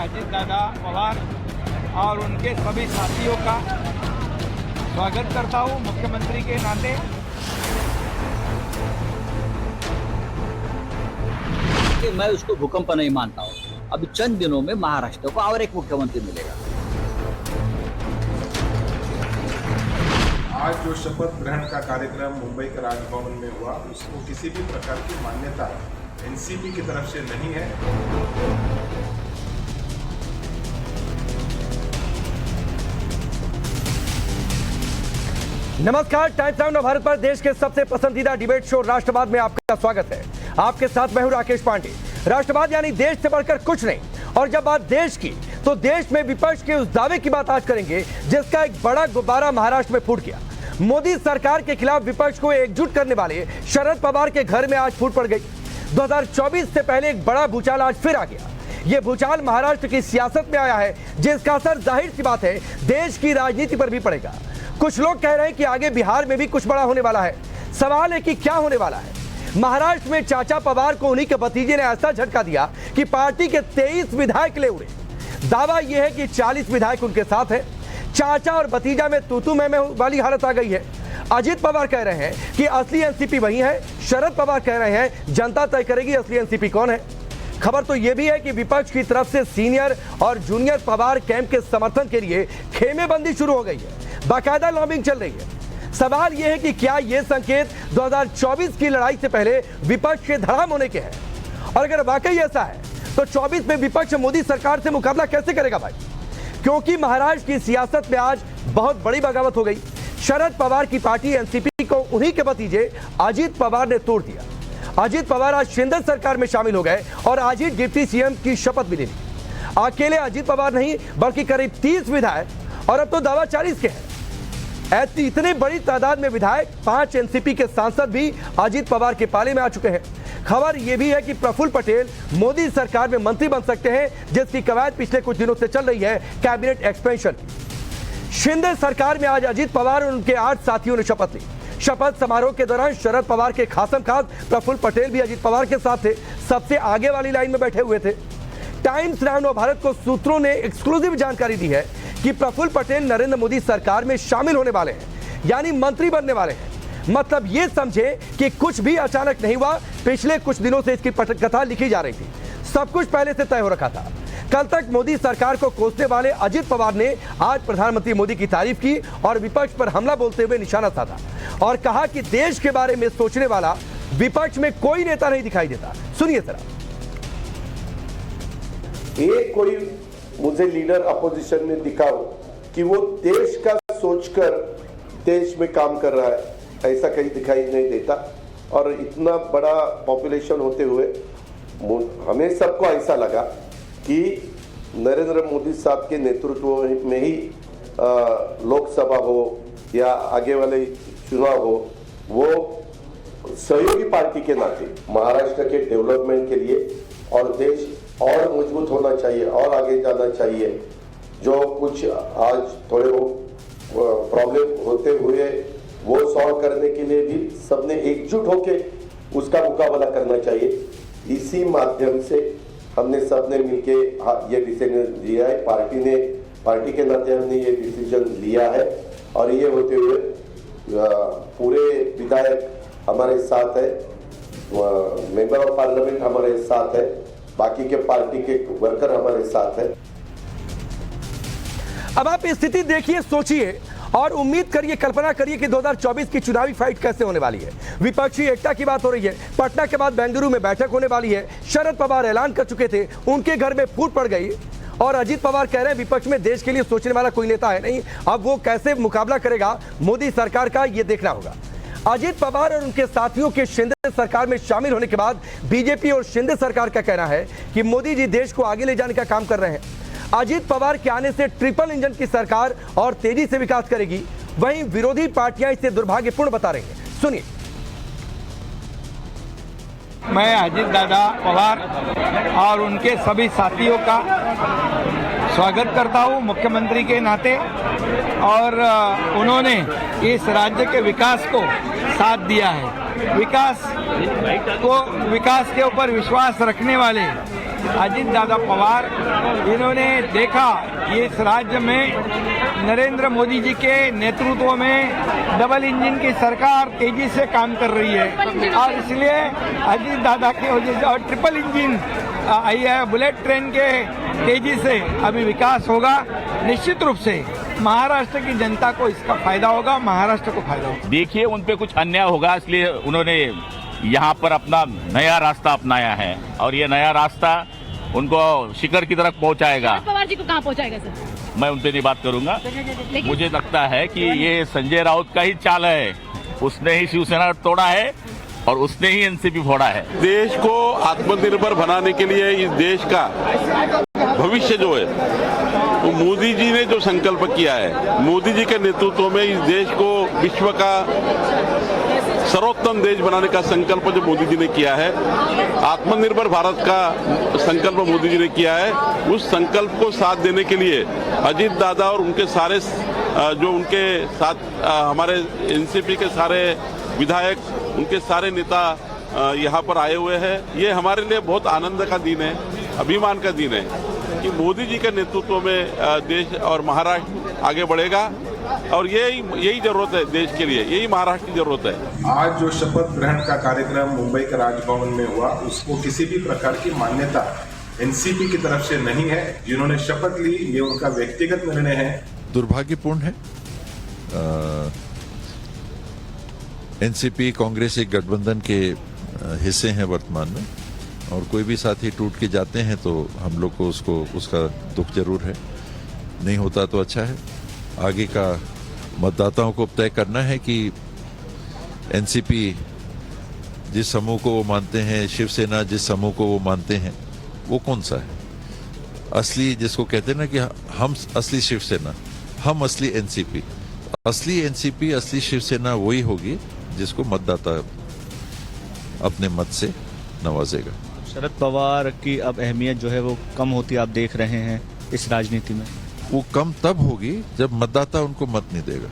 अजित दादा पवार और उनके सभी साथियों का स्वागत करता हूं मुख्यमंत्री के नाते। मैं उसको भूकंप नहीं मानता हूं। अभी चंद दिनों में महाराष्ट्र को और एक मुख्यमंत्री मिलेगा। आज जो शपथ ग्रहण का कार्यक्रम मुंबई के राजभवन में हुआ, उसको किसी भी प्रकार की मान्यता एनसीपी की तरफ से नहीं है। नमस्कार, टाइम्स नाउ नवभारत पर देश के सबसे पसंदीदा डिबेट शो राष्ट्रवाद में आपका स्वागत है। आपके साथ मैं हूं राकेश पांडे। राष्ट्रवाद यानी देश से बढ़कर कुछ नहीं, और जब बात देश की तो देश में विपक्ष के उस दावे की बात आज करेंगे जिसका एक बड़ा गुब्बारा महाराष्ट्र में फूट गया। मोदी सरकार के खिलाफ विपक्ष को एकजुट करने वाले शरद पवार के घर में आज फूट पड़ गई। 2024 से पहले एक बड़ा भूचाल आज फिर आ गया। यह भूचाल महाराष्ट्र की सियासत में आया है, जिसका असर जाहिर सी बात है देश की राजनीति पर भी पड़ेगा। कुछ लोग कह रहे हैं कि आगे बिहार में भी कुछ बड़ा होने वाला है। सवाल है कि क्या होने वाला है। महाराष्ट्र में चाचा पवार को उन्हीं के भतीजे ने ऐसा झटका दिया कि पार्टी के 23 विधायक ले उड़े। दावा यह है कि 40 विधायक उनके साथ हैं। चाचा और भतीजा में तू मैं वाली हालत आ गई है। अजित पवार कह रहे हैं कि असली एनसीपी वही है। शरद पवार कह रहे हैं जनता तय करेगी असली एनसीपी कौन है। खबर तो यह भी है कि विपक्ष की तरफ से सीनियर और जूनियर पवार कैंप के समर्थन के लिए खेमेबंदी शुरू हो गई है। बाकायदा लॉबिंग चल रही है। सवाल यह है कि क्या यह संकेत 2024 की लड़ाई से पहले विपक्ष के धड़ाम होने के हैं, और अगर वाकई ऐसा है तो 24 में विपक्ष मोदी सरकार से मुकाबला कैसे करेगा भाई। क्योंकि महाराष्ट्र की सियासत में आज बहुत बड़ी बगावत हो गई। शरद पवार की पार्टी एनसीपी को उन्हीं के भतीजे अजित पवार ने तोड़ दिया। अजित पवार आज शिंदे सरकार में शामिल हो गए और आज ही डिप्टी सीएम की शपथ भी ले ली। अकेले अजित पवार नहीं बल्कि करीब 30 विधायक, और अब तो दावा 40 के हैं। ऐसी इतनी बड़ी तादाद में विधायक, 5 एनसीपी के सांसद भी अजित पवार के पाले में आ चुके हैं। खबर यह भी है कि प्रफुल्ल पटेल मोदी सरकार में मंत्री बन सकते हैं, जिसकी कवायद पिछले कुछ दिनों से चल रही है कैबिनेट एक्सपेंशन की। शिंदे सरकार में आज अजित पवार और उनके 8 साथियों ने शपथ ली। शपथ समारोह के दौरान शरद पवार के खासम खास प्रफुल्ल पटेल भी अजित पवार के साथ थे, सबसे आगे वाली लाइन में बैठे हुए थे। टाइम्स नाउ नवभारत को सूत्रों ने एक्सक्लूसिव जानकारी दी है कि प्रफुल्ल पटेल नरेंद्र मोदी सरकार में शामिल होने वाले हैं, यानी मंत्री बनने वाले हैं। मतलब ये समझे कि कुछ भी अचानक नहीं हुआ। पिछले कुछ दिनों से इसकी पटकथा लिखी जा रही थी। सब कुछ पहले से तय हो रखा था। कल तक मोदी सरकार को कोसने वाले अजित पवार ने आज प्रधानमंत्री मोदी की तारीफ की और विपक्ष पर हमला बोलते हुए निशाना साधा और कहा कि देश के बारे में सोचने वाला विपक्ष में कोई नेता नहीं दिखाई देता। सुनिए जरा। एक कोई मुझे लीडर अपोजिशन में दिखाओ कि वो देश का सोचकर देश में काम कर रहा है, ऐसा कहीं दिखाई नहीं देता। और इतना बड़ा पॉपुलेशन होते हुए हमें सबको ऐसा लगा कि नरेंद्र मोदी साहब के नेतृत्व में ही लोकसभा हो या आगे वाले चुनाव हो, वो सहयोगी पार्टी के नाते महाराष्ट्र के डेवलपमेंट के लिए और देश और मजबूत होना चाहिए और आगे जाना चाहिए। जो कुछ आज थोड़े प्रॉब्लम होते हुए वो सॉल्व करने के लिए भी सबने एकजुट होके उसका मुकाबला करना चाहिए। इसी माध्यम से हमने सबने मिलके ये डिसीजन लिया है। पार्टी के नाते हमने ये डिसीजन लिया है और ये होते हुए पूरे विधायक हमारे साथ है, मेंबर ऑफ पार्लियामेंट हमारे साथ है, बाकी के पार्टी के वर्कर हमारे साथ है। अब आप स्थिति देखिए, सोचिए और उम्मीद करिए, कल्पना करिए कि 2024 की चुनावी फाइट कैसे होने वाली है। विपक्षी एकता की बात हो रही है। पटना के बाद बेंगलुरु में बैठक होने वाली है। शरद पवार ऐलान कर चुके थे, उनके घर में फूट पड़ गई और अजित पवार कह रहे हैं विपक्ष में देश के लिए सोचने वाला कोई नेता है नहीं। अब वो कैसे मुकाबला करेगा मोदी सरकार का, ये देखना होगा। अजित पवार और उनके साथियों के शिंदे सरकार में शामिल होने के बाद बीजेपी और शिंदे सरकार का कहना है कि मोदी जी देश को आगे ले जाने का काम कर रहे हैं। अजित पवार के आने से ट्रिपल इंजन की सरकार और तेजी से विकास करेगी। वहीं विरोधी पार्टियां इसे दुर्भाग्यपूर्ण बता रही हैं। सुनिए। मैं अजित दादा पवार और उनके सभी साथियों का स्वागत करता हूं मुख्यमंत्री के नाते। और उन्होंने इस राज्य के विकास को साथ दिया है। विकास के ऊपर विश्वास रखने वाले अजीत दादा पवार, इन्होंने देखा कि इस राज्य में नरेंद्र मोदी जी के नेतृत्व में डबल इंजन की सरकार तेजी से काम कर रही है और इसलिए अजीत दादा की वजह से और ट्रिपल इंजन आई है, बुलेट ट्रेन के तेजी से अभी विकास होगा। निश्चित रूप से महाराष्ट्र की जनता को इसका फायदा होगा, महाराष्ट्र को फायदा होगा। देखिए उन पे कुछ अन्याय होगा, इसलिए उन्होंने यहाँ पर अपना नया रास्ता अपनाया है और ये नया रास्ता उनको शिखर की तरफ पहुँचाएगा। शरद पवार जी को कहाँ पहुँचाएगा सर? मैं उन पे नहीं बात करूंगा। मुझे लगता है कि ये संजय राउत का ही चाल है, उसने ही शिवसेना तोड़ा है और उसने ही एनसीपी फोड़ा है। देश को आत्मनिर्भर बनाने के लिए इस देश का भविष्य जो है वो मोदी जी ने जो संकल्प किया है, मोदी जी के नेतृत्व में इस देश को विश्व का सर्वोत्तम देश बनाने का संकल्प जो मोदी जी ने किया है, आत्मनिर्भर भारत का संकल्प मोदी जी ने किया है, उस संकल्प को साथ देने के लिए अजीत दादा और उनके सारे जो उनके साथ हमारे एनसीपी के सारे विधायक, उनके सारे नेता यहाँ पर आए हुए हैं। ये हमारे लिए बहुत आनंद का दिन है, अभिमान का दिन है कि मोदी जी के नेतृत्व में देश और महाराष्ट्र आगे बढ़ेगा और यही जरूरत है देश के लिए, यही महाराष्ट्र की जरूरत है। आज जो शपथ ग्रहण का कार्यक्रम मुंबई के राजभवन में हुआ, उसको किसी भी प्रकार की मान्यता एनसीपी की तरफ से नहीं है। जिन्होंने शपथ ली ये उनका व्यक्तिगत निर्णय है। दुर्भाग्यपूर्ण है। एनसीपी कांग्रेस एक गठबंधन के हिस्से हैं वर्तमान में और कोई भी साथी टूट के जाते हैं तो हम लोग को उसका दुख जरूर है। नहीं होता तो अच्छा है। आगे का मतदाताओं को तय करना है कि एनसीपी जिस समूह को वो मानते हैं, शिवसेना जिस समूह को वो मानते हैं, वो कौन सा है असली, जिसको कहते हैं ना कि हम असली शिवसेना, हम असली एनसीपी। असली एनसीपी, असली शिवसेना वही होगी जिसको मतदाता अपने मत से नवाजेगा। शरद पवार की अब अहमियत जो है वो कम होती आप देख रहे हैं इस राजनीति में? वो कम तब होगी जब मतदाता उनको मत नहीं देगा।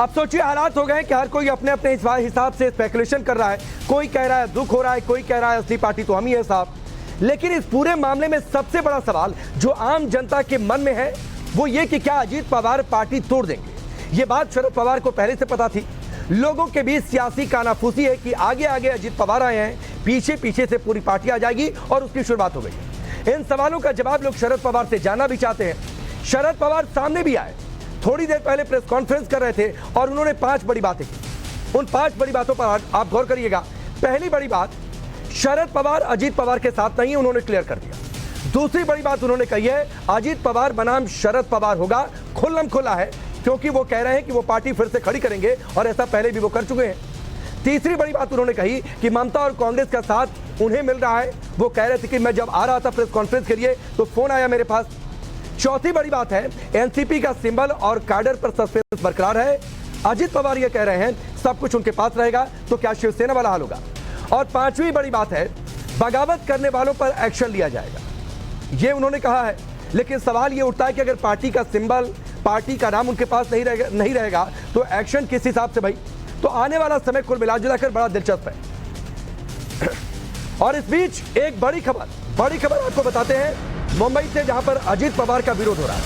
अब सोचिए हालात हो गए कि हर कोई अपने अपने हिसाब से स्पेकुलेशन कर रहा है। कोई कह रहा है दुख हो रहा है, कोई कह रहा है असली पार्टी तो हम ही है साहब। लेकिन इस पूरे मामले में सबसे बड़ा सवाल जो आम जनता के मन में है वो ये कि क्या अजीत पवार पार्टी तोड़ देंगे। ये बात शरद पवार को पहले से पता थी। लोगों के बीच सियासी कानाफूसी है कि आगे आगे अजीत पवार आए हैं, पीछे पीछे से पूरी पार्टी आ जाएगी और उसकी शुरुआत हो गई। इन सवालों का जवाब लोग शरद पवार से जानना भी चाहते हैं। शरद पवार सामने भी आए, थोड़ी देर पहले प्रेस कॉन्फ्रेंस कर रहे थे और उन्होंने 5 बड़ी बातें की। उन 5 बड़ी बातों पर आप गौर करिएगा। पहली बड़ी बात, शरद पवार अजीत पवार के साथ नहीं, उन्होंने क्लियर कर दिया। दूसरी बड़ी बात उन्होंने कही है अजीत पवार बनाम शरद पवार होगा, खुल्लम खुल्ला है, क्योंकि वो कह रहे हैं कि वो पार्टी फिर से खड़ी करेंगे और ऐसा पहले भी वो कर चुके हैं। तीसरी बड़ी बात उन्होंने कही कि ममता और कांग्रेस का साथ उन्हें मिल रहा है। वो कह रहे थे कि मैं जब आ रहा था प्रेस कॉन्फ्रेंस के लिए तो फोन आया मेरे पास। चौथी बड़ी बात है एनसीपी का सिंबल और कैडर पर सस्पेंस बरकरार है। अजीत पवार ये कह रहे हैं सब कुछ उनके पास रहेगा, तो क्या शिवसेना वाला हाल होगा। और पांचवी बड़ी बात है बगावत करने वालों पर एक्शन लिया जाएगा, ये उन्होंने कहा है। लेकिन सवाल ये उठता है कि अगर पार्टी का सिंबल, पार्टी का नाम उनके पास नहीं रहेगा तो एक्शन किस हिसाब से भाई। तो आने वाला समय कुल मिलाजुलाकर बड़ा दिलचस्प है। और इस बीच एक बड़ी खबर आपको बताते हैं मुंबई से, जहां पर अजीत पवार का विरोध हो रहा है।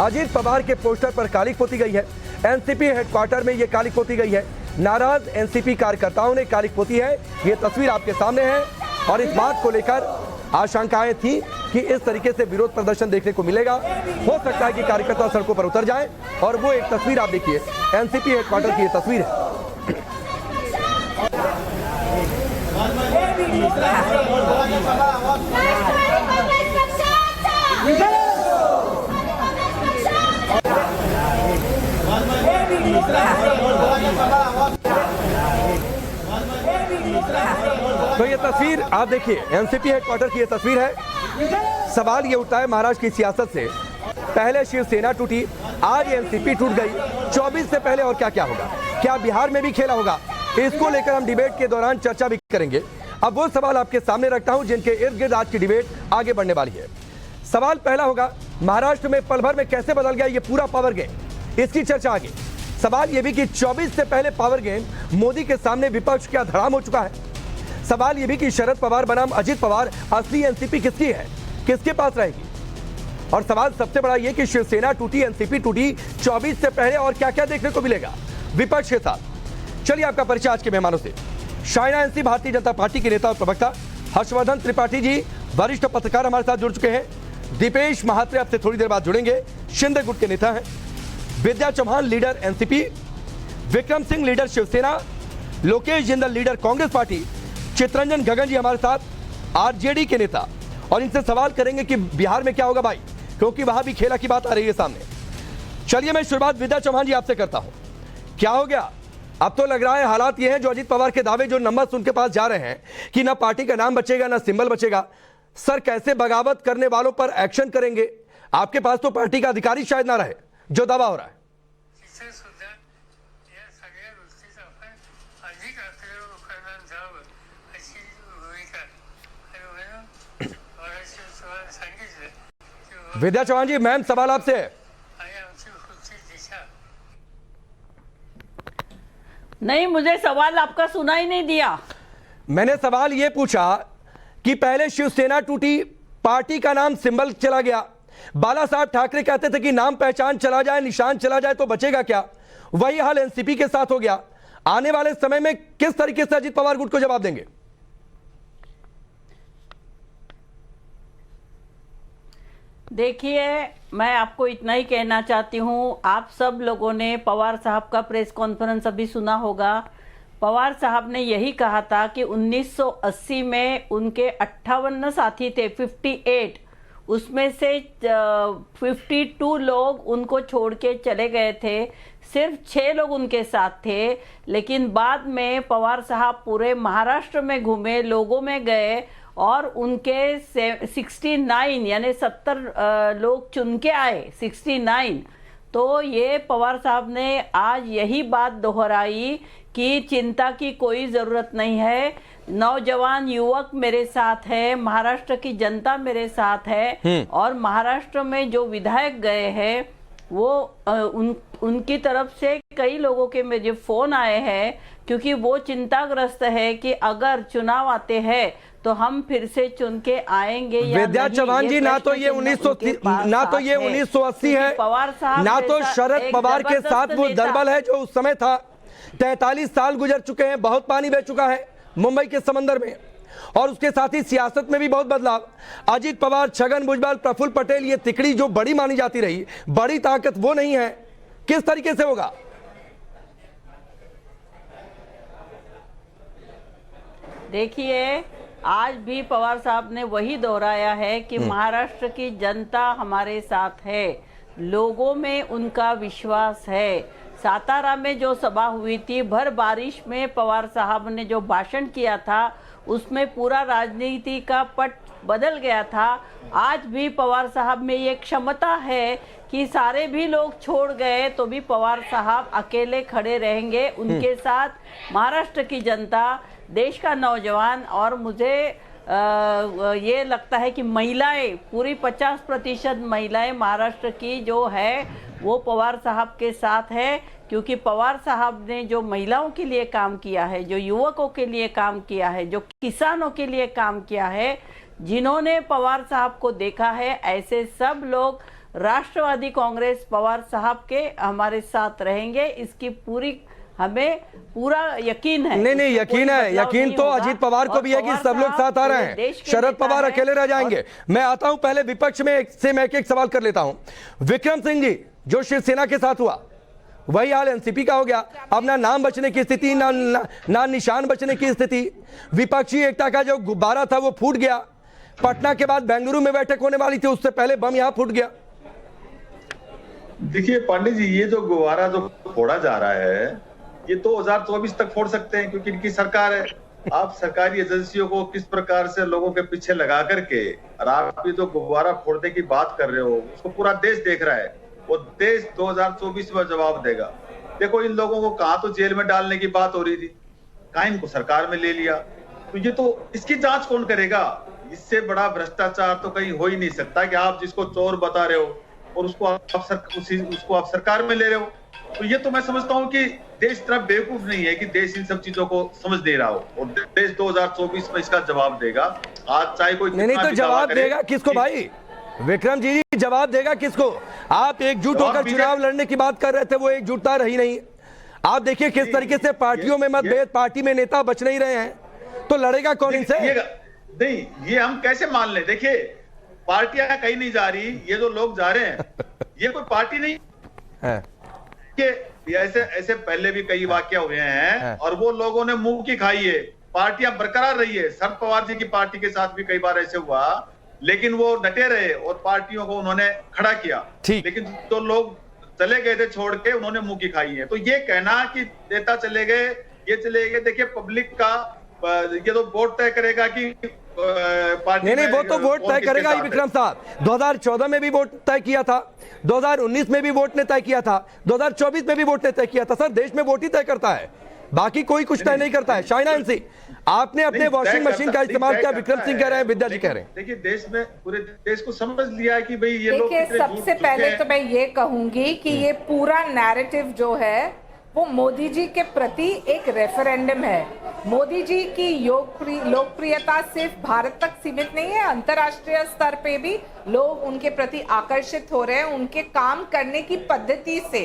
अजीत पवार के पोस्टर पर कालिख पोती गई है। एनसीपी हेडक्वार्टर में यह कालिख पोती गई है। नाराज एनसीपी कार्यकर्ताओं ने कालिख पोती है। यह तस्वीर आपके सामने है और इस बात को लेकर आशंकाएं थी कि इस तरीके से विरोध प्रदर्शन देखने को मिलेगा। हो सकता है कि कार्यकर्ता सड़कों पर उतर जाएं और वो एक तस्वीर आप देखिए, एनसीपी हेडक्वार्टर की यह तस्वीर है। तो ये तस्वीर आप देखिए, एनसीपी हेडक्वार्टर की ये तस्वीर है। सवाल ये उठता है महाराष्ट्र की सियासत से, पहले शिवसेना टूटी, आज एनसीपी टूट गई, 24 से पहले और क्या क्या होगा, क्या बिहार में भी खेला होगा। इसको लेकर हम डिबेट के दौरान चर्चा भी करेंगे। अब वो सवाल आपके सामने रखता हूं जिनके इर्द गिर्द आज की डिबेट आगे बढ़ने वाली है। सवाल पहला होगा, महाराष्ट्र में पल भर में कैसे बदल गया ये पूरा पावर गेम, इसकी चर्चा आगे। सवाल यह भी कि 24 से पहले पावर गेम मोदी के सामने विपक्ष क्या धड़ाम हो चुका है। सवाल यह भी कि शरद पवार बनाम अजित पवार असली एनसीपी किसकी है, किसके पास रहेगी। और सवाल सबसे बड़ा यह कि शिवसेना टूटी, एनसीपी टूटी, 24 से पहले और क्या क्या देखने को मिलेगा विपक्ष के साथ। चलिए आपका परिचय आज के मेहमानों से। शाइना एनसी भारतीय जनता पार्टी के नेता और प्रवक्ता हर्षवर्धन त्रिपाठी जी वरिष्ठ पत्रकार हमारे साथ जुड़ चुके हैं। दीपेश महात्रे अब से थोड़ी देर बाद जुड़ेंगे, शिंदे गुट के नेता हैं। Vidya Chauhan leader NCP, Vikram Singh leader Shiv Sena, Lokesh Jindal leader Congress party, Chitranjan Gagan ji हमारे साथ आरजेडी के नेता। और इनसे सवाल करेंगे कि बिहार में क्या होगा भाई, क्योंकि वहां भी खेला की बात आ रही है सामने। चलिए मैं शुरुआत विद्या चौहान जी आपसे करता हूं। क्या हो गया, अब तो लग रहा है हालात ये हैं जो अजीत पवार के दावे, जो नंबर्स उनके पास जा रहे हैं कि ना पार्टी का नाम बचेगा ना सिंबल बचेगा। सर कैसे बगावत करने वालों पर एक्शन करेंगे? आपके पास तो पार्टी का अधिकारी शायद ना रहे, जो दावा हो रहा है। विद्या चौहान जी, मैम सवाल आपसे है। नहीं, मुझे सवाल आपका सुना ही नहीं दिया। मैंने सवाल यह पूछा कि पहले शिवसेना टूटी, पार्टी का नाम सिंबल चला गया। बाला साहब ठाकरे कहते थे कि नाम पहचान चला जाए, निशान चला जाए तो बचेगा क्या। वही हाल एनसीपी के साथ हो गया। आने वाले समय में किस तरीके से अजीत पवार गुट को जवाब देंगे? देखिए, मैं आपको इतना ही कहना चाहती हूँ, आप सब लोगों ने पवार साहब का प्रेस कॉन्फ्रेंस अभी सुना होगा। पवार साहब ने यही कहा था कि 1980 में उनके 58 साथी थे, 58, उसमें से 52 लोग उनको छोड़ के चले गए थे, सिर्फ 6 लोग उनके साथ थे। लेकिन बाद में पवार साहब पूरे महाराष्ट्र में घूमे, लोगों में गए और उनके 69 यानी 70 लोग चुन के आए, 69। तो ये पवार साहब ने आज यही बात दोहराई कि चिंता की कोई ज़रूरत नहीं है, नौजवान युवक मेरे साथ है, महाराष्ट्र की जनता मेरे साथ है। और महाराष्ट्र में जो विधायक गए हैं वो उनकी तरफ से कई लोगों के मुझे फ़ोन आए हैं, क्योंकि वो चिंताग्रस्त है कि अगर चुनाव आते हैं तो हम फिर से चुन के आएंगे या नहीं। विद्या चौहान जी, ना तो ये 1980 है, ना तो शरद पवार के साथ वो दलबल है जो उस समय था। 43 साल गुजर चुके हैं, बहुत पानी बह चुका है मुंबई के समंदर में, और उसके साथ ही सियासत में भी बहुत बदलाव। अजीत पवार, छगन भुजबल, प्रफुल्ल पटेल, ये तिकड़ी जो बड़ी मानी जाती रही, बड़ी ताकत वो नहीं है। किस तरीके से होगा? देखिए, आज भी पवार साहब ने वही दोहराया है कि महाराष्ट्र की जनता हमारे साथ है, लोगों में उनका विश्वास है। सातारा में जो सभा हुई थी, भर बारिश में पवार साहब ने जो भाषण किया था, उसमें पूरा राजनीति का पट बदल गया था। आज भी पवार साहब में ये क्षमता है कि सारे भी लोग छोड़ गए तो भी पवार साहब अकेले खड़े रहेंगे, उनके साथ महाराष्ट्र की जनता, देश का नौजवान। और मुझे ये लगता है कि महिलाएं, पूरी 50% महिलाएं महाराष्ट्र की जो है वो पवार साहब के साथ है, क्योंकि पवार साहब ने जो महिलाओं के लिए काम किया है, जो युवकों के लिए काम किया है, जो किसानों के लिए काम किया है, जिन्होंने पवार साहब को देखा है, ऐसे सब लोग राष्ट्रवादी कांग्रेस पवार साहब के हमारे साथ रहेंगे। इसकी पूरी हमें पूरा यकीन है। नहीं, यकीन है, यकीन तो अजीत पवार को भी है कि सब लोग साथ आ रहे हैं, शरद पवार अकेले रह जाएंगे। मैं आता हूं, पहले विपक्ष में से मैं एक सवाल कर लेता हूं। विक्रम सिंह जी, जो शिवसेना के साथ हुआ वही हाल एनसीपी का हो गया। अब ना नाम बचने की स्थिति, ना निशान बचने की स्थिति। विपक्षी एकता का जो गुब्बारा था वो फूट गया। पटना के बाद बेंगलुरु में बैठक होने वाली थी, उससे पहले बम यहां फूट गया। देखिए पांडे जी, ये जो गुब्बारा जो फोड़ा जा रहा है, ये 2024 तक फोड़ सकते हैं, क्योंकि इनकी सरकार है। आप सरकारी एजेंसियों को किस प्रकार से लोगों के पीछे लगा करके, और आप ये जो गुब्बारा फोड़ने की बात कर रहे हो, उसको पूरा देश देख रहा है। वो देश 2024 में जवाब देगा। देखो, इन लोगों को कहा तो जेल में डालने की बात हो रही थी, कहा इनको सरकार में ले लिया, तो ये तो इसकी जांच कौन करेगा? इससे बड़ा भ्रष्टाचार तो कहीं हो ही नहीं सकता कि आप जिसको चोर बता रहे हो और उसको आप सरकार में ले रहे हो। तो ये तो मैं समझता हूँ कि देश तरफ बेवकूफ नहीं है कि देश इन सब चीजों को समझ दे रहा हो, और देश 2024 में इसका जवाब देगा। आज चाहे कोई नहीं तो जवाब देगा किसको भाई? विक्रम जी जवाब देगा किसको? आप एकजुट होकर चुनाव लड़ने की बात कर रहे थे, वो एकजुटता रही नहीं। आप देखिए किस तरीके से पार्टियों में मतभेद, पार्टी में नेता बच नहीं रहे हैं, तो लड़ेगा कौन इनसे? नहीं, ये हम कैसे मान लें? देखिए, पार्टियां कहीं नहीं जा रही, ये जो लोग जा रहे हैं ये कोई पार्टी नहीं है। ऐसे पहले भी कई वाकया हुए हैं और वो लोगों ने मुंह की खाई है, पार्टियां बरकरार रही है। शरद पवार जी की पार्टी के साथ भी कई बार ऐसे हुआ, लेकिन वो डटे रहे और पार्टियों को उन्होंने खड़ा किया। लेकिन तो लोग चले गए थे छोड़ के, उन्होंने मुंह की खाई है। तो ये कहना कि नेता चले गए, ये चले गए, देखिए पब्लिक का ये तो वोट तय करेगा कि पार्टी नहीं वो तो वोट तय करेगा ही विक्रम साहब। 2014 में भी वोट तय किया था, 2019 में भी वोट ने तय किया था, 2024 में भी वोट ने तय किया था। सर देश में वोट ही तय करता है, बाकी कोई कुछ तय नहीं करता है। शाइना एनसी, आपने अपने वॉशिंग मशीन का इस्तेमाल किया, विक्रम सिंह कह रहे हैं, विद्या जी कह रहे हैं। देखिए देश में पूरे देश को समझ लिया है कि भाई ये लोग सबसे पहले तो मैं ये कहूंगी कि ये पूरा नैरेटिव जो है वो मोदी जी के प्रति एक रेफरेंडम है। मोदी जी की लोकप्रियता सिर्फ भारत तक सीमित नहीं है, अंतर्राष्ट्रीय स्तर पे भी लोग उनके प्रति आकर्षित हो रहे हैं उनके काम करने की पद्धति से।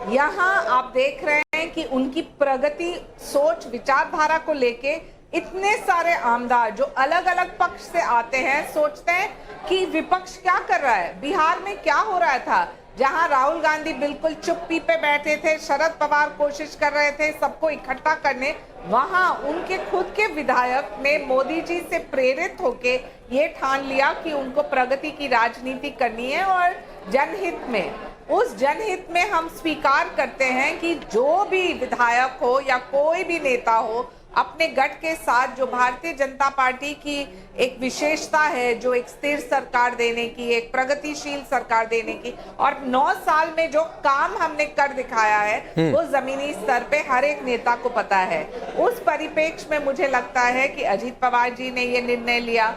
यहाँ आप देख रहे हैं कि उनकी प्रगति, सोच, विचारधारा को लेके इतने सारे आमदार जो अलग अलग पक्ष से आते हैं सोचते हैं कि विपक्ष क्या कर रहा है। बिहार में क्या हो रहा था, जहां राहुल गांधी बिल्कुल चुप्पी पे बैठे थे, शरद पवार कोशिश कर रहे थे सबको इकट्ठा करने, वहां उनके खुद के विधायक ने मोदी जी से प्रेरित होके ये ठान लिया कि उनको प्रगति की राजनीति करनी है और जनहित में, उस जनहित में हम स्वीकार करते हैं कि जो भी विधायक हो या कोई भी नेता हो अपने गट के साथ, जो भारतीय जनता पार्टी की एक विशेषता है, जो एक स्थिर सरकार देने की, एक प्रगतिशील सरकार देने की, और 9 साल में जो काम हमने कर दिखाया है वो जमीनी स्तर पे हर एक नेता को पता है। उस परिप्रेक्ष्य में मुझे लगता है कि अजीत पवार जी ने ये निर्णय लिया,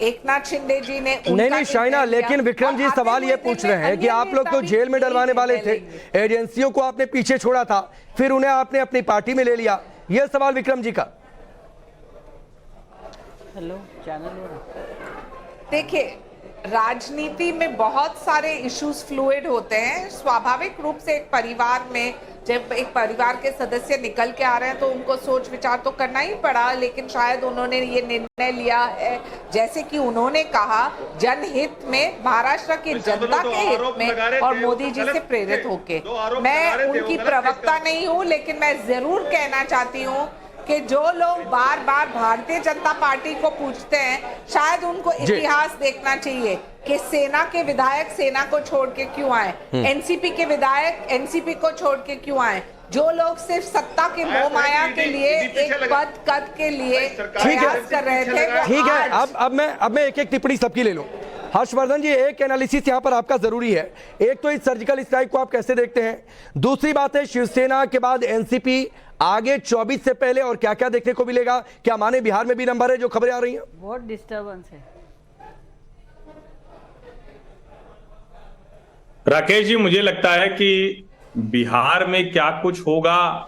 एकनाथ शिंदे जी ने नहीं शाइना, लेकिन विक्रम जी सवाल ये पूछ रहे हैं कि आप लोग तो जेल में डलवाने वाले थे, एजेंसियों को आपने पीछे छोड़ा था, फिर उन्हें आपने अपनी पार्टी में ले लिया, ये सवाल विक्रम जी का। हेलो चैनल, देखिए राजनीति में बहुत सारे इश्यूज फ्लूइड होते हैं। स्वाभाविक रूप से एक परिवार में जब एक परिवार के सदस्य निकल के आ रहे हैं तो उनको सोच विचार तो करना ही पड़ा, लेकिन शायद उन्होंने ये निर्णय लिया है जैसे कि उन्होंने कहा जनहित में, महाराष्ट्र की जनता के हित में और मोदी जी से प्रेरित होके। मैं उनकी प्रवक्ता नहीं हूँ, लेकिन मैं जरूर कहना चाहती हूँ कि जो लोग बार बार भारतीय जनता पार्टी को पूछते हैं, शायद उनको इतिहास देखना चाहिए कि सेना के विधायक सेना को छोड़ के क्यों आए, एनसीपी के विधायक एनसीपी को छोड़ के क्यों आए। जो लोग सिर्फ सत्ता के मोह माया के लिए, एक पद के लिए प्रयास कर रहे थे। ठीक है, अब मैं एक एक टिप्पणी सबकी ले लूं। हर्षवर्धन जी, एक एनालिसिस यहाँ पर आपका जरूरी है। एक तो इस सर्जिकल स्ट्राइक को आप कैसे देखते हैं, दूसरी बात है शिवसेना के बाद एनसीपी आगे 24 से पहले और क्या क्या देखने को मिलेगा, क्या माने बिहार में भी नंबर है जो खबरें आ रही हैं? बहुत डिस्टर्बेंस है। राकेश जी, मुझे लगता है कि बिहार में क्या कुछ होगा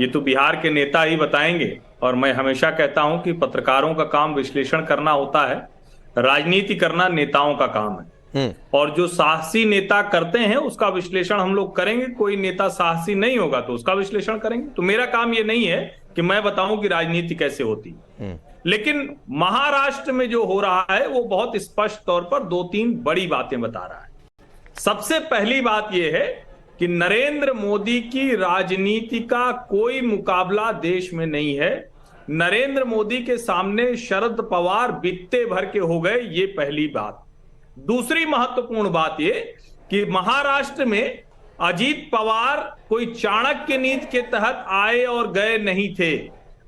ये तो बिहार के नेता ही बताएंगे, और मैं हमेशा कहता हूं कि पत्रकारों का काम विश्लेषण करना होता है, राजनीति करना नेताओं का काम है। और जो साहसी नेता करते हैं उसका विश्लेषण हम लोग करेंगे, कोई नेता साहसी नहीं होगा तो उसका विश्लेषण करेंगे। तो मेरा काम ये नहीं है कि मैं बताऊं कि राजनीति कैसे होती है, लेकिन महाराष्ट्र में जो हो रहा है वो बहुत स्पष्ट तौर पर 2-3 बड़ी बातें बता रहा है। सबसे पहली बात यह है कि नरेंद्र मोदी की राजनीति का कोई मुकाबला देश में नहीं है। नरेंद्र मोदी के सामने शरद पवार बित्ते भर के हो गए, ये पहली बात। दूसरी महत्वपूर्ण बात ये कि महाराष्ट्र में अजीत पवार कोई चाणक्य नीति के तहत आए और गए नहीं थे।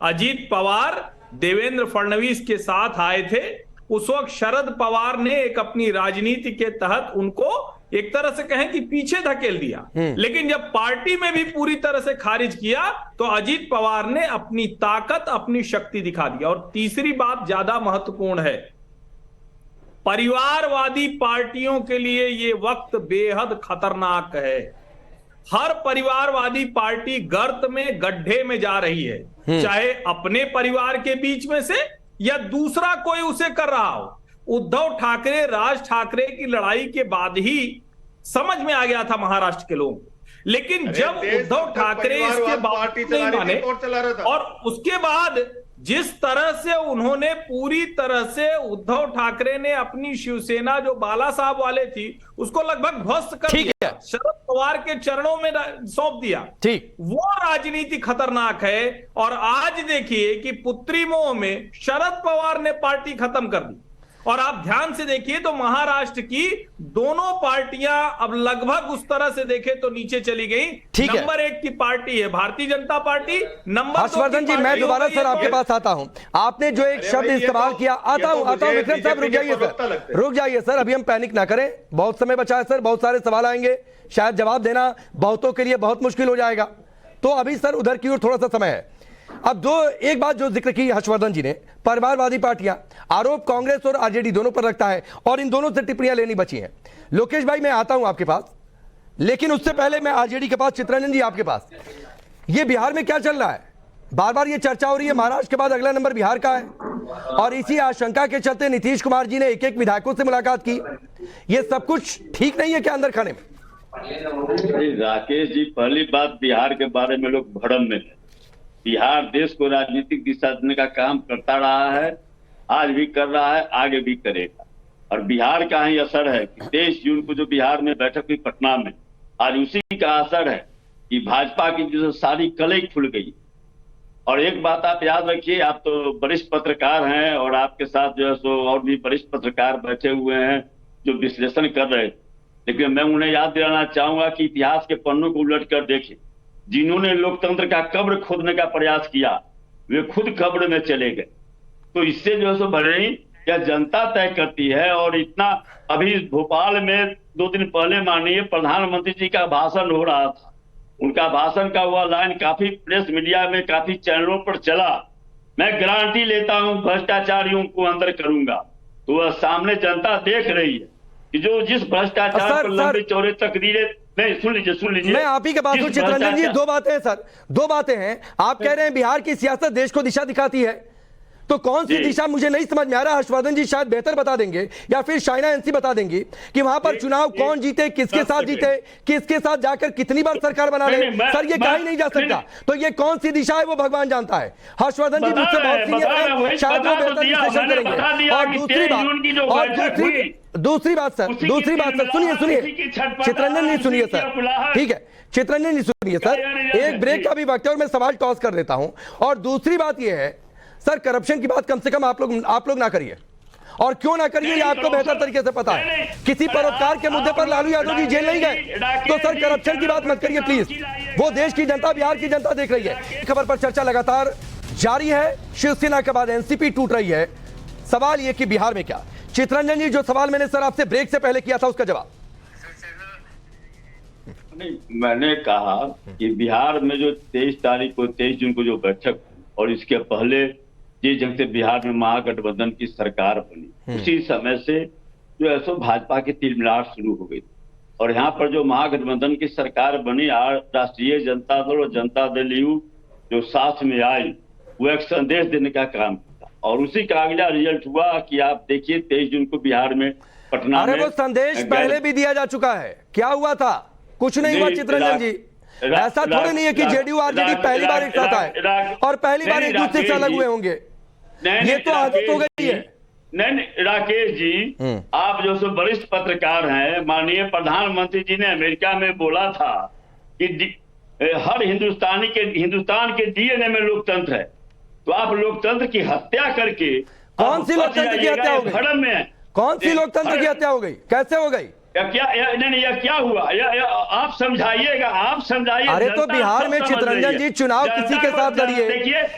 अजीत पवार देवेंद्र फडणवीस के साथ आए थे। उस वक्त शरद पवार ने एक अपनी राजनीति के तहत उनको एक तरह से कहें कि पीछे धकेल दिया, लेकिन जब पार्टी में भी पूरी तरह से खारिज किया तो अजीत पवार ने अपनी ताकत, अपनी शक्ति दिखा दी। और तीसरी बात ज्यादा महत्वपूर्ण है, परिवारवादी पार्टियों के लिए ये वक्त बेहद खतरनाक है। हर परिवारवादी पार्टी गर्त में, गड्ढे में जा रही है, चाहे अपने परिवार के बीच में से या दूसरा कोई उसे कर रहा हो। उद्धव ठाकरे, राज ठाकरे की लड़ाई के बाद ही समझ में आ गया था महाराष्ट्र के लोगों को, लेकिन जब उद्धव ठाकरे इसके बात नहीं माने और उसके बाद जिस तरह से उन्होंने पूरी तरह से उद्धव ठाकरे ने अपनी शिवसेना जो बाला साहब वाले थी उसको लगभग ध्वस्त कर दिया, शरद पवार के चरणों में सौंप दिया, ठीक, वो राजनीति खतरनाक है। और आज देखिए कि पुत्री मोह में शरद पवार ने पार्टी खत्म कर दी। और आप ध्यान से देखिए तो महाराष्ट्र की दोनों पार्टियां अब लगभग उस तरह से देखे तो नीचे चली गई। नंबर 1 की पार्टी है भारतीय जनता पार्टी, नंबर 2 हर्षवर्धन जी, मैं दोबारा सर आपके पास आता हूं। आपने जो एक शब्द इस्तेमाल किया, आता हूं विक्रम साहब, रुक जाइए सर, अभी हम पैनिक ना करें, बहुत समय बचा है सर, बहुत सारे सवाल आएंगे, शायद जवाब देना बहुतों के लिए बहुत मुश्किल हो जाएगा, तो अभी सर उधर की ओर थोड़ा सा समय है। अब एक बात जो जिक्र की हर्षवर्धन जी ने, परिवारवादी पार्टियां, आरोप कांग्रेस और आरजेडी दोनों पर रखता है और इन दोनों से टिप्पणियां लेनी बची हैं। लोकेश भाई, मैं आता हूं आपके पास, लेकिन उससे पहले मैं आरजेडी के पास, चित्ररंजन जी आपके पास, ये बिहार में क्या चल रहा है? बार बार ये चर्चा हो रही है, महाराष्ट्र के बाद अगला नंबर बिहार का है, और इसी आशंका के चलते नीतीश कुमार जी ने एक एक विधायकों से मुलाकात की। ये सब कुछ ठीक नहीं है क्या अंदर खाने में? राकेश जी, पहली बात, बिहार के बारे में लोग भ्रम में है। बिहार देश को राजनीतिक दिशा देने का काम करता रहा है, आज भी कर रहा है, आगे भी करेगा। और बिहार का ही असर है कि 23 जून को जो बिहार में बैठक हुई पटना में, आज उसी का असर है कि भाजपा की जो सारी कलई खुल गई। और एक बात आप याद रखिए, आप तो वरिष्ठ पत्रकार हैं और आपके साथ जो है सो और भी वरिष्ठ पत्रकार बैठे हुए हैं जो विश्लेषण कर रहे थे, लेकिन मैं उन्हें याद दिलाना चाहूंगा कि इतिहास के पन्नों को उलट कर देखें। जिन्होंने लोकतंत्र का कब्र खोदने का प्रयास किया वे खुद कब्र में चले गए। तो इससे जो है सो भले ही यह जनता तय करती है। और इतना अभी भोपाल में 2 दिन पहले माननीय प्रधानमंत्री जी का भाषण हो रहा था, उनका भाषण का हुआ लाइन काफी प्रेस मीडिया में, काफी चैनलों पर चला, मैं गारंटी लेता हूं भ्रष्टाचारियों को अंदर करूंगा। तो वह सामने जनता देख रही है कि जो जिस भ्रष्टाचार पर लंबे चौड़े तकरीरें, नहीं सुन लीजिए, मैं आप ही के पास हूं चित्ररंजन जी। 2 बातें हैं सर, 2 बातें हैं। आप कह रहे हैं बिहार की सियासत देश को दिशा दिखाती है, तो कौन सी दिशा मुझे नहीं समझ में आ रहा। हर्षवर्धन जी शायद बेहतर बता देंगे या फिर शाइना एनसी बता देंगी कि वहां पर चुनाव कौन जीते, किसके साथ जीते, किसके साथ जाकर कितनी बार सरकार बना ले। सर ये कहा ही नहीं जा सकता, तो ये कौन सी दिशा है वो भगवान जानता है। हर्षवर्धन जी मुझसे बहुत सीनियर है, शायद वो बेहतर विश्लेषण करेंगे। और दूसरी बात सर, सुनिए चित्ररंजन जी, सुनिए सर, ठीक है चित्ररंजन जी सुनिए सर, एक ब्रेक का भी वक्त है और मैं सवाल टॉस कर देता हूं। और दूसरी बात यह है सर, करप्शन की बात कम से कम आप लोग ना करिए, और क्यों ना करिए ये आपको बेहतर तरीके से पता है। किसी परोपकार के मुद्दे पर लालू यादव जी जेल नहीं गए, तो सर करप्शन की बात मत करिए प्लीज, वो देश की जनता, बिहार की जनता देख रही है। खबर पर चर्चा लगातार जारी है, शिवसेना के बाद एनसीपी टूट रही है। सवाल ये कि बिहार में क्या? चित्ररंजन जी, जो सवाल मैंने सर आपसे ब्रेक से पहले किया था उसका जवाब। नहीं, मैंने कहा कि बिहार में जो 23 जून को जो बैठक और इसके पहले जिस जंग से बिहार में महागठबंधन की सरकार बनी, उसी समय से जो है सो भाजपा की तिलमिलाट शुरू हो गई। और यहाँ पर जो महागठबंधन की सरकार बनी, राष्ट्रीय जनता दल और जनता दल यू जो साथ में आई, वो एक संदेश देने का काम किया। और उसी का अगला रिजल्ट हुआ कि आप देखिए 23 जून को बिहार में पटना में, वो संदेश पहले भी दिया जा चुका है। क्या हुआ था? कुछ नहीं हुआ चित्ररंजन जी। ऐसा थोड़ी नहीं है कि जेडीयू आरजेडी पहली बार एक साथ आए और पहली बार एक दूसरे से अलग हुए होंगे, ये तो आदत हो गई है। नहीं राकेश जी, आप जो सो वरिष्ठ पत्रकार हैं, माननीय प्रधानमंत्री जी ने अमेरिका में बोला था कि हर हिंदुस्तान के डीएनए में लोकतंत्र है। तो आप लोकतंत्र की हत्या करके, कौन सी लोकतंत्र की हत्या हो गई? भ्रम में कौन सी लोकतंत्र की हत्या हो गई? कैसे हो गई? क्या हुआ? आप समझाइएगा, आप समझाइए। अरे तो बिहार में चित्ररंजन जी चुनाव किसी के साथ लड़िए,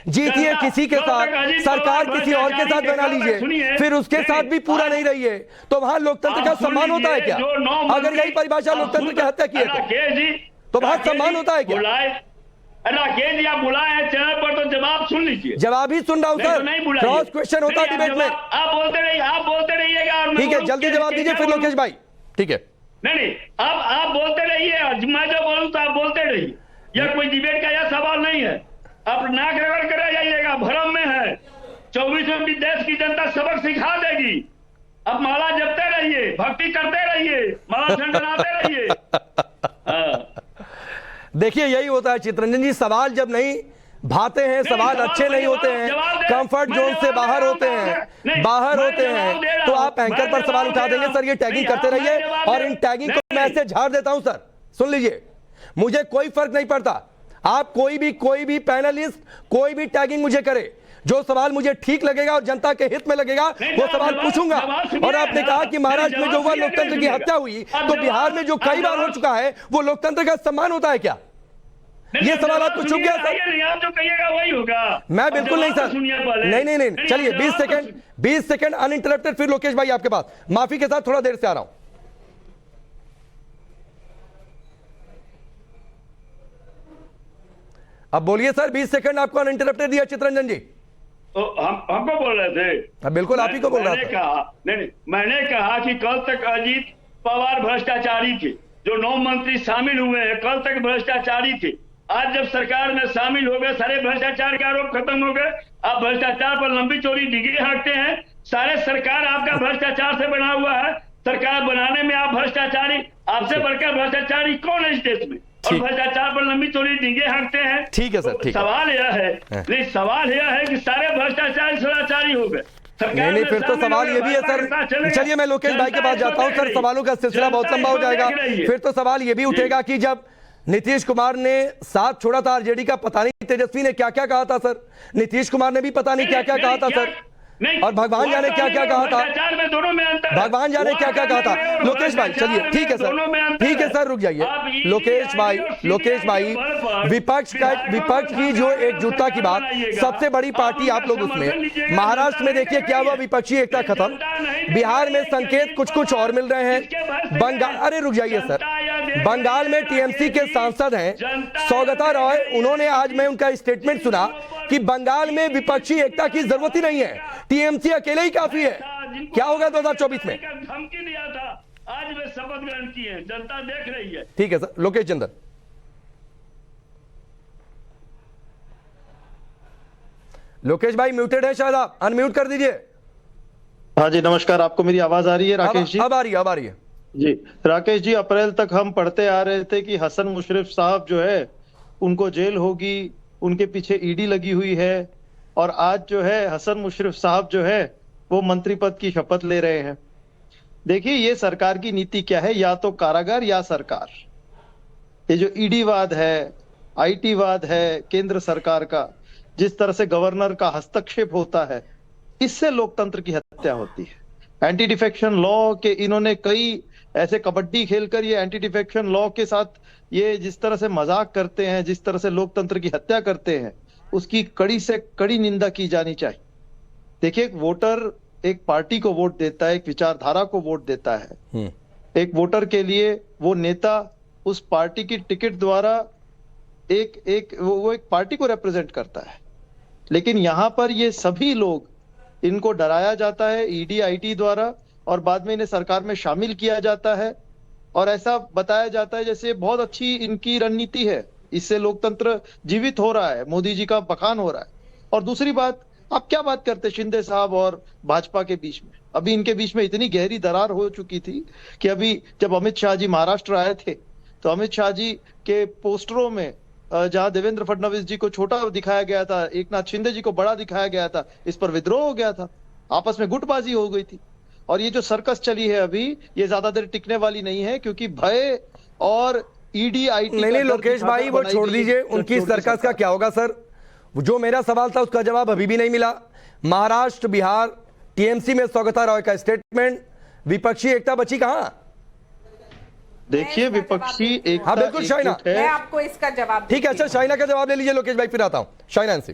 जीतिए किसी के साथ, सरकार किसी और के साथ बना लीजिए, फिर उसके साथ भी पूरा नहीं रहिए, तो वहां लोकतंत्र का सम्मान होता है क्या? अगर यही परिभाषा लोकतंत्र की हत्या की है तो वहां सम्मान होता है क्या? राकेश जी, आप बुलाए हैं चैनल पर तो जवाब सुन लीजिए। जवाब ही सुन रहा हूं सर, क्रॉस क्वेश्चन होता है डिबेट में। आप बोलते रहिएगा। ठीक है, जल्दी जवाब दीजिए फिर लोकेश भाई। ठीक है, नहीं, आप बोलते रहिए, मैं जो बोलूं तो आप बोलते रहिए। यह कोई डिबेट का यह सवाल नहीं है। आप नाक रगड़ कर जाइएगा, भ्रम में है। 24 में भी देश की जनता सबक सिखा देगी। अब माला जपते रहिए, भक्ति करते रहिए, माला झंडनाते रहिए। देखिए यही होता है चित्ररंजन जी, सवाल जब नहीं भाते हैं, सवाल अच्छे नहीं होते हैं, कंफर्ट जोन से बाहर होते हैं, तो आप एंकर पर सवाल उठा देंगे। सर ये टैगिंग करते रहिए और इन टैगिंग को मैं ऐसे झाड़ देता हूं। सर सुन लीजिए, मुझे कोई फर्क नहीं पड़ता, आप कोई भी पैनलिस्ट कोई भी टैगिंग मुझे करे, जो सवाल मुझे ठीक लगेगा और जनता के हित में लगेगा वो सवाल पूछूंगा। और आपने कहा कि महाराष्ट्र में जो हुआ लोकतंत्र की हत्या हुई, तो बिहार में जो कई बार हो चुका है वो लोकतंत्र का सम्मान होता है क्या? ये सवाल आप पूछ गया सर, आप जो कहिएगा वही होगा। मैं बिल्कुल नहीं सर, नहीं, चलिए 20 सेकंड अनइंटरप्टेड, फिर लोकेश भाई आपके पास। माफी के साथ थोड़ा देर से आ रहा हूं। अब बोलिए सर, 20 सेकंड आपको अनइंटरप्टेड दिया चित्ररंजन जी। तो हमको बोल रहे थे? बिल्कुल आप ही को बोल रहा था। मैंने कहा कि कल तक अजीत पवार भ्रष्टाचारी थे, जो 9 मंत्री शामिल हुए हैं कल तक भ्रष्टाचारी थे। आज जब सरकार में शामिल हो गए, सारे भ्रष्टाचार के आरोप खत्म हो गए। आप भ्रष्टाचार पर लंबी चौड़ी डिग्री हाँकते हैं। सारे सरकार आपका भ्रष्टाचार से बना हुआ है। सरकार बनाने में आप भ्रष्टाचारी, आपसे बढ़कर भ्रष्टाचारी कौन है इस देश में? और भ्रष्टाचार पर लंबी चौड़ी डिग्री हाँकते हैं। ठीक है सर, ठीक है। सवाल यह है कि सारे भ्रष्टाचारी सदाचारी हो गए। नहीं, फिर तो सवाल ये भी है सर। चलिए मैं लोकेश भाई के पास जाता हूं सर, सवालों का सिलसिला बहुत लंबा हो जाएगा। फिर तो सवाल ये भी उठेगा कि जब नीतीश कुमार ने साथ छोड़ा था आरजेडी का, पता नहीं तेजस्वी ने क्या क्या कहा था सर, नीतीश कुमार ने भी पता नहीं क्या क्या कहा था सर, और भगवान जाने क्या क्या कहा था, भगवान जाने क्या क्या कहा था। लोकेश भाई चलिए, ठीक है सर, रुक जाइए। लोकेश भाई विपक्ष की जो एकजुटता की बात, सबसे बड़ी पार्टी आप लोग उसमें, महाराष्ट्र में देखिए क्या हुआ, विपक्षी एकता खत्म। बिहार में संकेत कुछ और मिल रहे हैं। बंगाल, अरे रुक जाइए सर, बंगाल में टीएमसी के सांसद हैं सौगता रॉय, उन्होंने आज मैं उनका स्टेटमेंट सुना कि बंगाल में विपक्षी एकता की जरूरत ही नहीं है, टीएमसी अकेले ही काफी है। क्या होगा 2024 में? धमकी दिया था, आज वे शपथ ग्रहण की है, जनता देख रही है। ठीक है सर। लोकेश चंदन, लोकेश भाई म्यूटेड है शायद, आप अनम्यूट कर दीजिए। हाँ जी नमस्कार, आपको मेरी आवाज आ रही है राकेश जी? अब आ रही है जी। राकेश जी, अप्रैल तक हम पढ़ते आ रहे थे कि हसन मुशर्रफ साहब जो है उनको जेल होगी, उनके पीछे ईडी लगी हुई है, और आज जो है हसन मुशर्रफ साहब जो है वो मंत्री पद की शपथ ले रहे हैं। देखिए ये सरकार की नीति क्या है, या तो कारागार या सरकार। ये जो ईडी वाद है, आईटी वाद है केंद्र सरकार का, जिस तरह से गवर्नर का हस्तक्षेप होता है, इससे लोकतंत्र की हत्या होती है। एंटी डिफेक्शन लॉ के इन्होंने कई ऐसे कबड्डी खेलकर ये एंटी डिफेक्शन लॉ के साथ ये जिस तरह से मजाक करते हैं, जिस तरह से लोकतंत्र की हत्या करते हैं, उसकी कड़ी से कड़ी निंदा की जानी चाहिए। देखिए एक वोटर एक पार्टी को वोट देता है, एक विचारधारा को वोट देता है। एक वोटर के लिए वो नेता उस पार्टी की टिकट द्वारा वो एक पार्टी को रिप्रेजेंट करता है। लेकिन यहाँ पर ये सभी लोग, इनको डराया जाता है ईडी आईटी द्वारा, और बाद में इन्हें सरकार में शामिल किया जाता है, और ऐसा बताया जाता है जैसे बहुत अच्छी इनकी रणनीति है, इससे लोकतंत्र जीवित हो रहा है, मोदी जी का बखान हो रहा है। और दूसरी बात, आप क्या बात करते शिंदे साहब और भाजपा के बीच में? अभी इनके बीच में इतनी गहरी दरार हो चुकी थी कि अभी जब अमित शाह जी महाराष्ट्र आए थे, तो अमित शाह जी के पोस्टरों में जहां देवेंद्र फडणवीस जी को छोटा दिखाया गया था, एकनाथ शिंदे जी को बड़ा दिखाया गया था, इस पर विद्रोह हो गया था, आपस में गुटबाजी हो गई थी। और ये जो सर्कस चली है अभी, ये ज्यादा देर टिकने वाली नहीं है, क्योंकि भय और ईडी आईटी। नहीं लोकेश भाई वो छोड़ दीजिए, उनकी सर्कस का क्या होगा सर? जो मेरा सवाल था उसका जवाब अभी भी नहीं मिला। महाराष्ट्र बिहार टीएमसी में सौगता रॉय का स्टेटमेंट, विपक्षी एकता बची कहां? देखिए विपक्षी एकता, हाँ बिल्कुल शाइना, मैं आपको इसका जवाब, ठीक है अच्छा शाइना का जवाब ले लीजिए लोकेश भाई, फिर आता हूं शाइना से।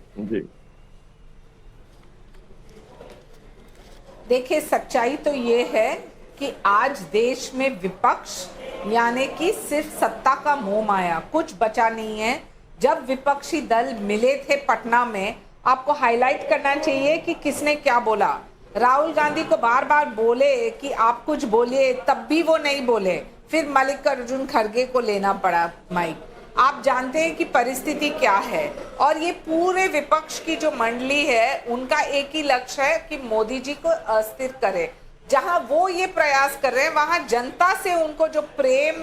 देखिए सच्चाई तो ये है कि आज देश में विपक्ष यानी कि सिर्फ सत्ता का मोह माया, कुछ बचा नहीं है। जब विपक्षी दल मिले थे पटना में, आपको हाईलाइट करना चाहिए कि किसने क्या बोला। राहुल गांधी को बार बार बोले कि आप कुछ बोलिए, तब भी वो नहीं बोले। फिर मल्लिकार्जुन खड़गे को लेना पड़ा माइक। आप जानते हैं कि परिस्थिति क्या है, और ये पूरे विपक्ष की जो मंडली है उनका एक ही लक्ष्य है कि मोदी जी को अस्थिर करे। जहां वो ये प्रयास कर रहे हैं वहां जनता से उनको जो प्रेम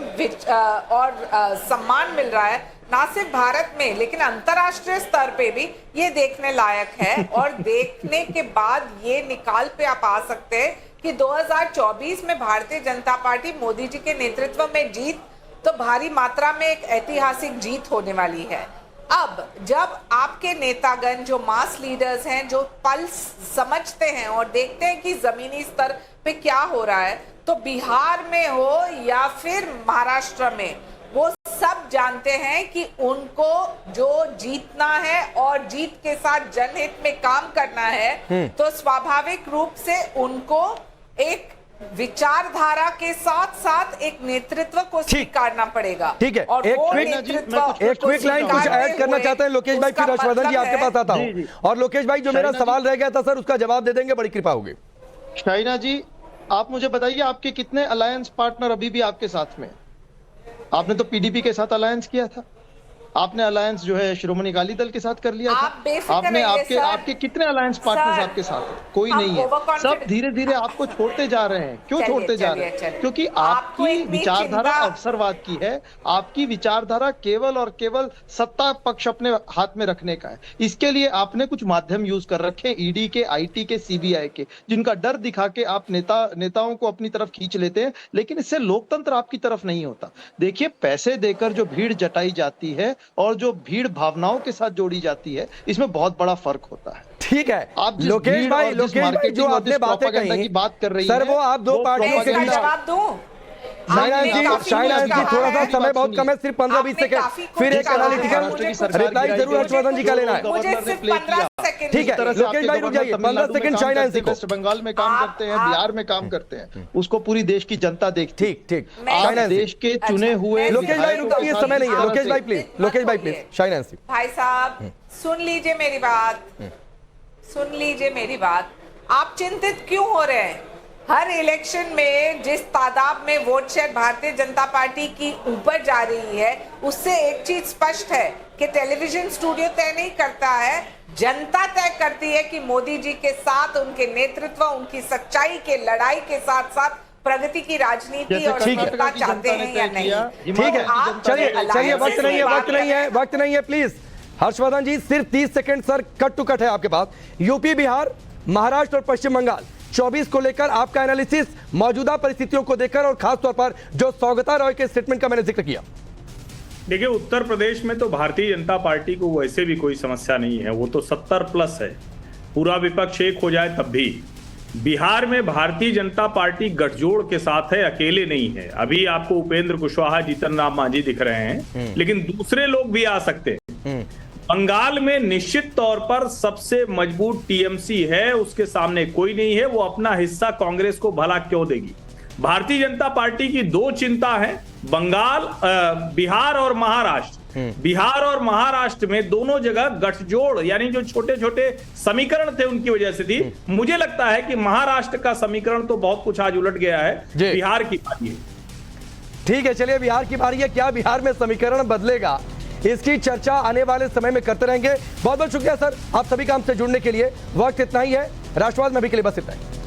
और सम्मान मिल रहा है, ना सिर्फ भारत में लेकिन अंतर्राष्ट्रीय स्तर पे भी ये देखने लायक है। और देखने के बाद ये निकाल पे आप आ सकते हैं कि 2024 में भारतीय जनता पार्टी मोदी जी के नेतृत्व में जीत तो भारी मात्रा में एक ऐतिहासिक जीत होने वाली है। अब जब आपके नेतागण जो मास लीडर्स हैं, जो पल्स समझते हैं और देखते हैं कि जमीनी स्तर पे क्या हो रहा है, तो बिहार में हो या फिर महाराष्ट्र में, वो सब जानते हैं कि उनको जो जीतना है और जीत के साथ जनहित में काम करना है, तो स्वाभाविक रूप से उनको एक विचारधारा के साथ साथ एक नेतृत्व को स्वीकारना पड़ेगा। ठीक है, और एक क्विक लाइन कुछ ऐड करना चाहते हैं लोकेश भाई, फिर हर्षवर्धन जी आपके पास आता हूं। और लोकेश भाई, जो मेरा सवाल रह गया था सर, उसका जवाब दे देंगे, बड़ी कृपा होगी। शाइना जी, आप मुझे बताइए, आपके कितने अलायंस पार्टनर अभी भी आपके साथ में? आपने तो पीडीपी के साथ अलायंस किया था, आपने अलायंस जो है श्रोमणी अकाली दल के साथ कर लिया था, आपने आपके कितने अलायंस पार्टनर्स आपके साथ? कोई नहीं है। सब धीरे धीरे आपको छोड़ते जा रहे हैं। क्यों छोड़ते जा रहे हैं? क्योंकि आपकी विचारधारा अवसरवाद की है। आपकी विचारधारा केवल और केवल सत्ता पक्ष अपने हाथ में रखने का है। इसके लिए आपने कुछ माध्यम यूज कर रखे, ईडी के, आईटी के, सीबीआई के, जिनका डर दिखा के आप नेताओं को अपनी तरफ खींच लेते हैं, लेकिन इससे लोकतंत्र आपकी तरफ नहीं होता। देखिए, पैसे देकर जो भीड़ जताई जाती है और जो भीड़ भावनाओं के साथ जोड़ी जाती है, इसमें बहुत बड़ा फर्क होता है। ठीक है, आप लोकेश भाई जो आपने बातें कही की बात कर रही सर, वो आप दो पार्टियों के बीच जवाब दूं? शाइना जी थोड़ा सा समय बहुत कम है, सिर्फ 15-20 सेकंड, फिर एक एनालिटिकल रिप्लाई जरूर हर्षवर्धन जी का लेना है। मुझे सिर्फ 15 सेकंड। ठीक है, लोकेश भाई रुक जाइए, 15 सेकंड शाइना जी को। वेस्ट बंगाल में काम करते हैं, बिहार में काम करते हैं, उसको पूरी देश की जनता देखती है। ठीक, आप देश के चुने हुए। लोकेश भाई रुक जाइए, समय नहीं है। लोकेश भाई प्लीज, लोकेश भाई प्लीज, शाइना जी। भाई साहब सुन लीजिए मेरी बात, सुन लीजिए मेरी बात। आप चिंतित क्यों हो रहे हैं? हर इलेक्शन में जिस तादाद में vote share Bharatiya Janata party की ऊपर जा रही है, उससे एक चीज स्पष्ट है कि टेलीविजन स्टूडियो तय नहीं करता है, जनता तय करती है कि मोदी जी के साथ उनके नेतृत्व, उनकी सच्चाई के लड़ाई के साथ साथ प्रगति की राजनीति और सत्ता चाहते हैं या नहीं। ठीक है, चलिए वक्त नहीं है प्लीज। हर्षवर्धन जी सिर्फ 30 second sir, cut to cut है आपके पास। यूपी, बिहार, महाराष्ट्र और पश्चिम बंगाल 24 को लेकर आपका एनालिसिस, मौजूदा परिस्थितियों को देखकर, और खासतौर पर जो सौगता रॉय के स्टेटमेंट का मैंने जिक्र किया। देखिए, उत्तर प्रदेश में तो भारतीय जनता पार्टी को वैसे भी कोई समस्या नहीं है, वो तो 70+ है, पूरा विपक्ष एक हो जाए तब भी। बिहार में भारतीय जनता पार्टी गठजोड़ के साथ है, अकेले नहीं है। अभी आपको उपेंद्र कुशवाहा, जीतन राम मांझी दिख रहे हैं, लेकिन दूसरे लोग भी आ सकते हैं। बंगाल में निश्चित तौर पर सबसे मजबूत टीएमसी है, उसके सामने कोई नहीं है। वो अपना हिस्सा कांग्रेस को भला क्यों देगी? भारतीय जनता पार्टी की दो चिंता है, बंगाल, बिहार और महाराष्ट्र। बिहार और महाराष्ट्र में दोनों जगह गठजोड़, यानी जो छोटे छोटे समीकरण थे उनकी वजह से थी। मुझे लगता है कि महाराष्ट्र का समीकरण तो बहुत कुछ आज उलट गया है, बिहार की बारी है। ठीक है, चलिए बिहार की बारी है। क्या बिहार में समीकरण बदलेगा, इसकी चर्चा आने वाले समय में करते रहेंगे। बहुत बहुत शुक्रिया सर आप सभी का हमसे जुड़ने के लिए। वक्त इतना ही है, राष्ट्रवाद में अभी के लिए बस इतना ही।